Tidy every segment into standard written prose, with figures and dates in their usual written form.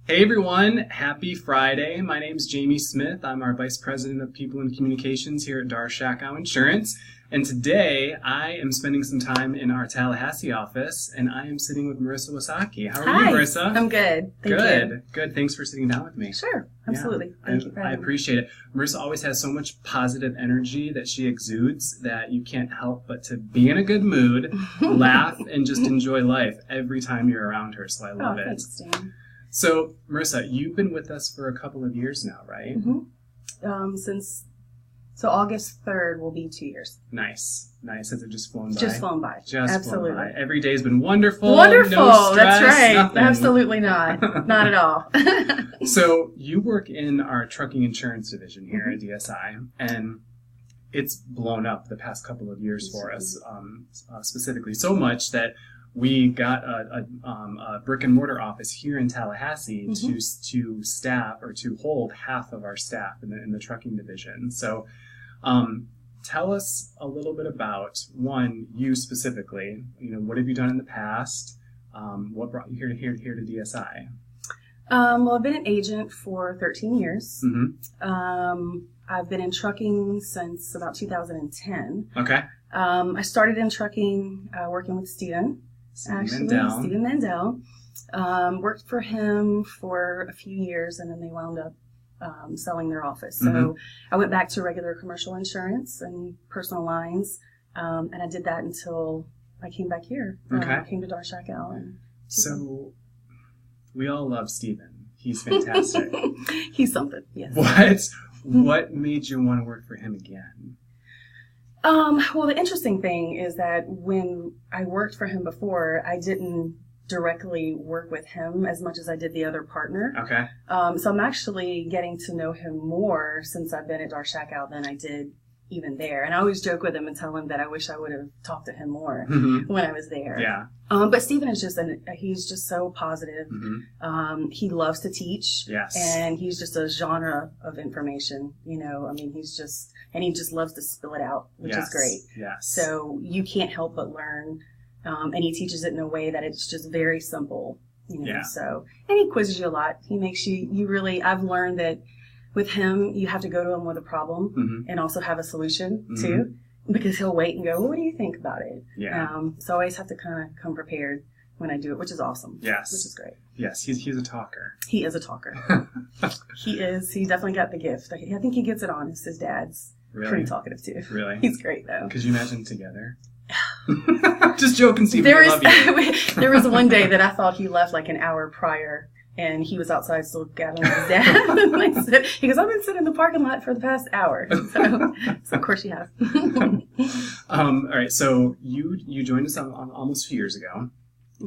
Hey everyone, happy Friday. My name's Jamie Smith. I'm our Vice President of People and Communications here at Wysocki Insurance. And today I am spending some time in our Tallahassee office and I am sitting with Marisa Wysocki. How are you, Marisa? I'm good. Thank you. Good. Thanks for sitting down with me. Sure, absolutely. Yeah, Thank you for having I appreciate it. Marisa always has so much positive energy that she exudes that you can't help but to be in a good mood, laugh, and just enjoy life every time you're around her. So I love it. Thanks, Dan. So, Marisa, you've been with us for a couple of years now, right? Mm-hmm. So August 3rd will be 2 years. Nice. Has it just flown by? Just flown by. Absolutely. Flown by. Every day's been wonderful. Wonderful. No stress, That's right. nothing. Absolutely not. Not at all. So you work in our trucking insurance division here at DSI, and it's blown up the past couple of years for us, specifically so much that we got a brick and mortar office here in Tallahassee to staff or to hold half of our staff in the trucking division. So tell us a little bit about, one, you specifically. What have you done in the past? What brought you here to DSI? Well, I've been an agent for 13 years. Mm-hmm. I've been in trucking since about 2010. Okay. I started in trucking working with Stephen Mandel. Worked for him for a few years, and then they wound up selling their office. So I went back to regular commercial insurance and personal lines, and I did that until I came back here. I came to Wysocki. So we all love Stephen. He's fantastic. He's something, yes. What made you want to work for him again? Well, the interesting thing is that when I worked for him before, I didn't directly work with him as much as I did the other partner. Okay. So I'm actually getting to know him more since I've been at Wysocki than I did even there. And I always joke with him and tell him that I wish I would have talked to him more when I was there. Yeah. But Stephen is he's just so positive. He loves to teach. Yes. And he's just a genre of information, he just loves to spill it out, which is great. Yes. So you can't help but learn. And he teaches it in a way that it's just very simple, So, and he quizzes you a lot. He makes you really, I've learned that with him, you have to go to him with a problem and also have a solution too, because he'll wait and go, well, what do you think about it? Yeah. So I always have to kind of come prepared when I do it, which is awesome. Yes. Which is great. Yes, he's a talker. He is a talker. He is. He definitely got the gift. I think he gets it honest. His dad's pretty talkative too. Really? He's great though. Could you imagine together? Just joking, Stephen. I love you. There was one day that I thought he left like an hour prior, and he was outside still gathering with his dad. He goes, I've been sitting in the parking lot for the past hour. So of course you have. All right. So you joined us on almost 2 years ago.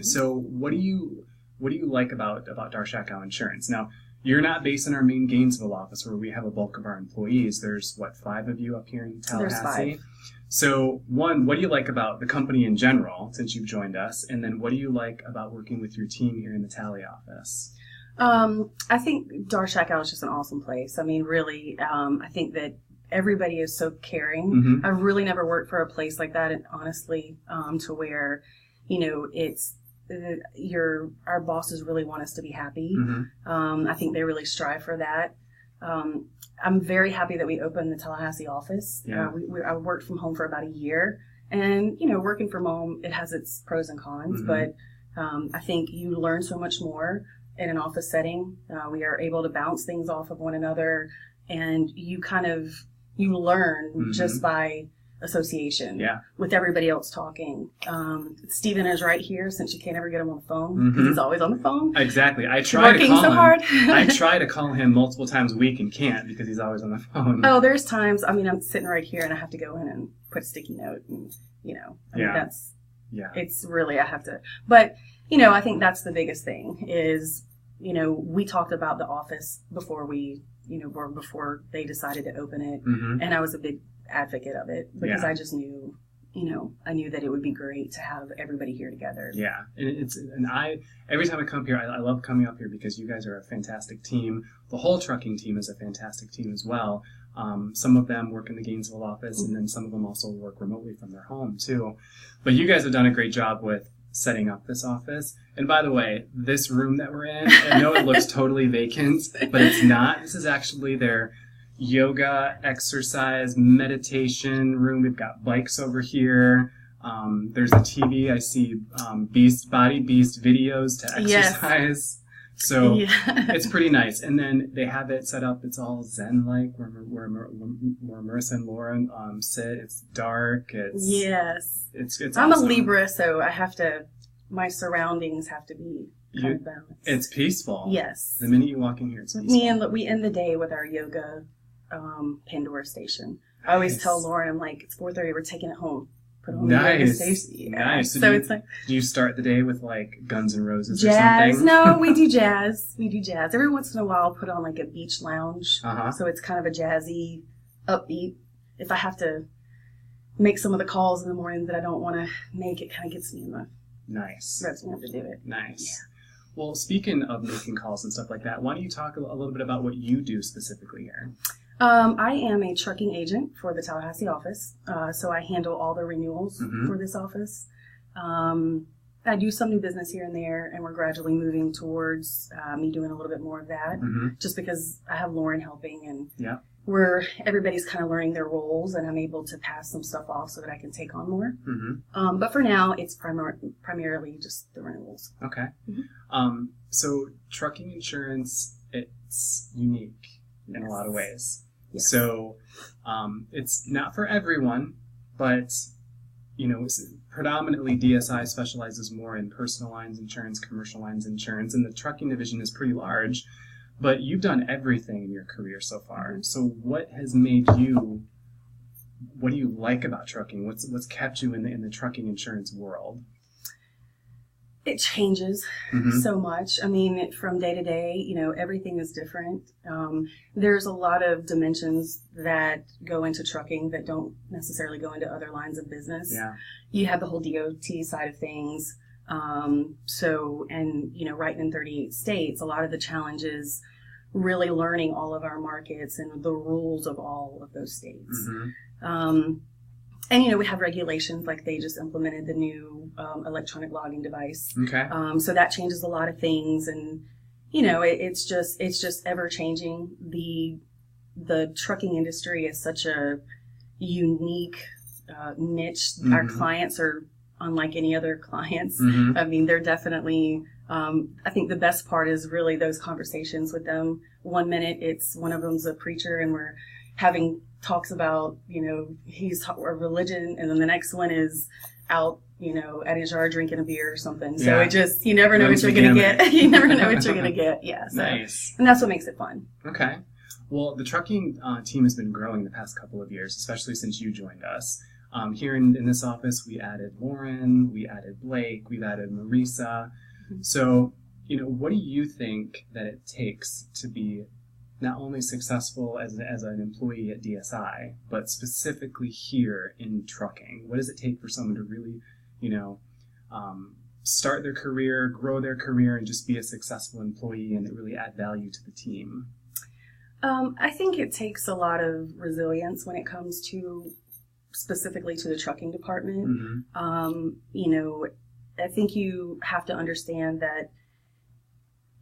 So what do you like about Wysocki Insurance? Now, you're not based in our main Gainesville office where we have a bulk of our employees. There's 5 of you up here in Tallahassee? There's 5. So, one, what do you like about the company in general since you've joined us? And then what do you like about working with your team here in the Tally office? I think Wysocki is just an awesome place. I mean, really, I think that everybody is so caring. I've really never worked for a place like that, and honestly, to where, it's our bosses really want us to be happy. I think they really strive for that. I'm very happy that we opened the Tallahassee office. Yeah. I worked from home for about a year, and working from home, it has its pros and cons, but I think you learn so much more in an office setting. We are able to bounce things off of one another, and you learn just by association with everybody else talking. Stephen is right here since you can't ever get him on the phone because he's always on the phone. Exactly. I try to call him. Hard. I try to call him multiple times a week and can't because he's always on the phone. Oh, there's times, I'm sitting right here and I have to go in and put a sticky note and, it's really, I have to, but, I think that's the biggest thing is, we talked about the office before before they decided to open it. And I was a big advocate of it because I just knew, I knew that it would be great to have everybody here together. Yeah, and every time I come here, I love coming up here because you guys are a fantastic team. The whole trucking team is a fantastic team as well. Some of them work in the Gainesville office, and then some of them also work remotely from their home too. But you guys have done a great job with setting up this office. And by the way, this room that we're in, I know it looks totally vacant, but it's not. This is actually their yoga, exercise, meditation room. We've got bikes over here. There's a TV. I see Body Beast videos to exercise. Yes. So it's pretty nice. And then they have it set up. It's all Zen-like where Marisa and Lauren sit. It's dark. It's I'm awesome. a Libra, so my surroundings have to be kind of balanced. It's peaceful. Yes. The minute you walk in here, it's peaceful. We end the day with our yoga Pandora station. I always tell Lauren, I'm like, it's 4:30, we're taking it home. Put on the yoga station. Nice. So it's like, do you start the day with like Guns N' Roses jazz? Or something? No, we do jazz. Every once in a while, I'll put on like a beach lounge. So it's kind of a jazzy, upbeat. If I have to make some of the calls in the morning that I don't want to make, it kind of gets me in the revs me up to do it. Nice. Yeah. Well, speaking of making calls and stuff like that, why don't you talk a little bit about what you do specifically here? I am a trucking agent for the Tallahassee office, so I handle all the renewals for this office. I do some new business here and there, and we're gradually moving towards me doing a little bit more of that, just because I have Lauren helping, and everybody's kind of learning their roles, and I'm able to pass some stuff off so that I can take on more. But for now, it's primarily just the renewals. Okay. So trucking insurance, it's unique in a lot of ways. Yes. So it's not for everyone, but predominantly DSI specializes more in personal lines insurance, commercial lines insurance, and the trucking division is pretty large. But you've done everything in your career so far. So what has made you? What do you like about trucking? What's kept you in the trucking insurance world? It changes so much. I mean, from day to day, everything is different. There's a lot of dimensions that go into trucking that don't necessarily go into other lines of business. Yeah. You have the whole DOT side of things. Writing in 38 states, a lot of the challenges really learning all of our markets and the rules of all of those states. And we have regulations, like they just implemented the new electronic logging device. Okay. So that changes a lot of things, and it's just ever changing. The trucking industry is such a unique niche. Our clients are unlike any other clients. I mean, they're definitely. I think the best part is really those conversations with them. One minute one of them's a preacher, and we're having talks about, he's a religion, and then the next one is out, at his yard drinking a beer or something. So it just, you never know what you're going to get. You never know what you're going to get. Yeah. So, nice. And that's what makes it fun. Okay. Well, the trucking team has been growing the past couple of years, especially since you joined us. Here in this office, we added Lauren, we added Blake, we've added Marisa. So, what do you think that it takes to be not only successful as an employee at DSI, but specifically here in trucking? What does it take for someone to really, start their career, grow their career, and just be a successful employee and really add value to the team? I think it takes a lot of resilience when it comes to specifically to the trucking department. I think you have to understand that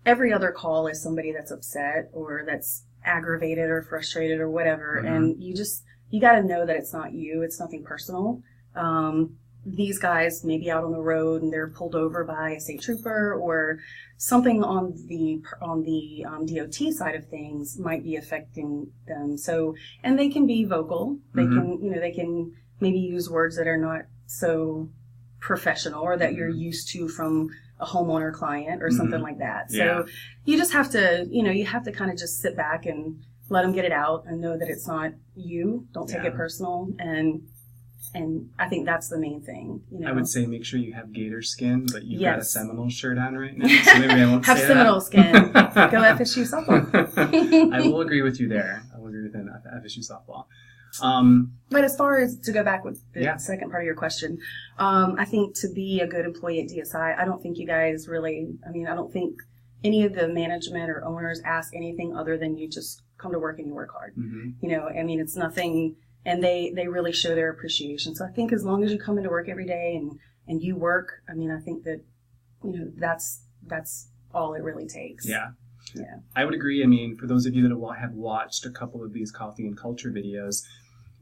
every other call is somebody that's upset or that's aggravated or frustrated or whatever. And you got to know that it's not you. It's nothing personal. These guys may be out on the road and they're pulled over by a state trooper, or something on the DOT side of things might be affecting them. So, and they can be vocal. They can maybe use words that are not so professional or that you're used to from a homeowner client or something like that. So you just have to, you have to kind of just sit back and let them get it out and know that it's not you. Don't take it personal. And I think that's the main thing. I would say make sure you have gator skin, but you've got a Seminole shirt on right now, so maybe I won't have say Seminole that. Skin. Go FSU softball. I will agree with you there. I will agree with FSU softball. But as far as to go back with the second part of your question, I think to be a good employee at DSI, I don't think you guys really, I don't think any of the management or owners ask anything other than you just come to work and you work hard. It's nothing, and they really show their appreciation. So I think as long as you come into work every day and and you work, I mean, I think that, that's all it really takes. Yeah. Yeah. I would agree. I mean, for those of you that have watched a couple of these coffee and culture videos,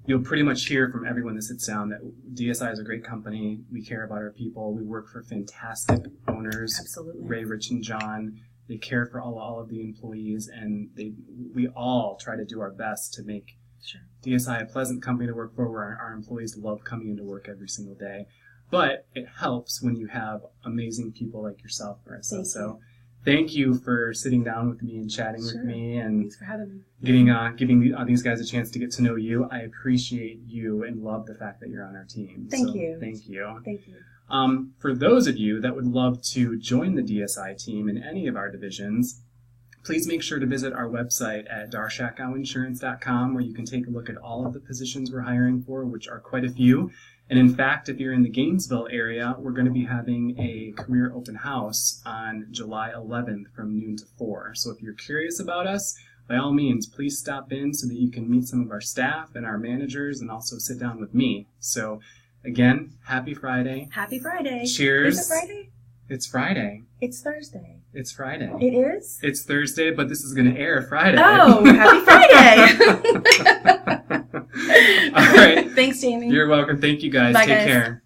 you'll pretty much hear from everyone that sits down that DSI is a great company. We care about our people. We work for fantastic owners. Absolutely. Ray, Rich, and John. They care for all of the employees, and we all try to do our best to make DSI a pleasant company to work for, where our employees love coming into work every single day. But it helps when you have amazing people like yourself, Marisa. Thank you for sitting down with me and chatting with me, and thanks for having me. Giving these guys a chance to get to know you. I appreciate you and love the fact that you're on our team. Thank you. Thank you. Thank you. For those of you that would love to join the DSI team in any of our divisions, please make sure to visit our website at darshakowinsurance.com, where you can take a look at all of the positions we're hiring for, which are quite a few. And in fact, if you're in the Gainesville area, we're going to be having a career open house on July 11th from noon to 4. So if you're curious about us, by all means, please stop in so that you can meet some of our staff and our managers, and also sit down with me. So again, happy Friday. Happy Friday. Cheers. Is it Friday? It's Friday. It's Thursday. It's Friday. It is? It's Thursday, but this is going to air Friday. Oh, happy Friday. All right. Thanks, Jamie. You're welcome. Thank you, guys. Bye, Take guys. care.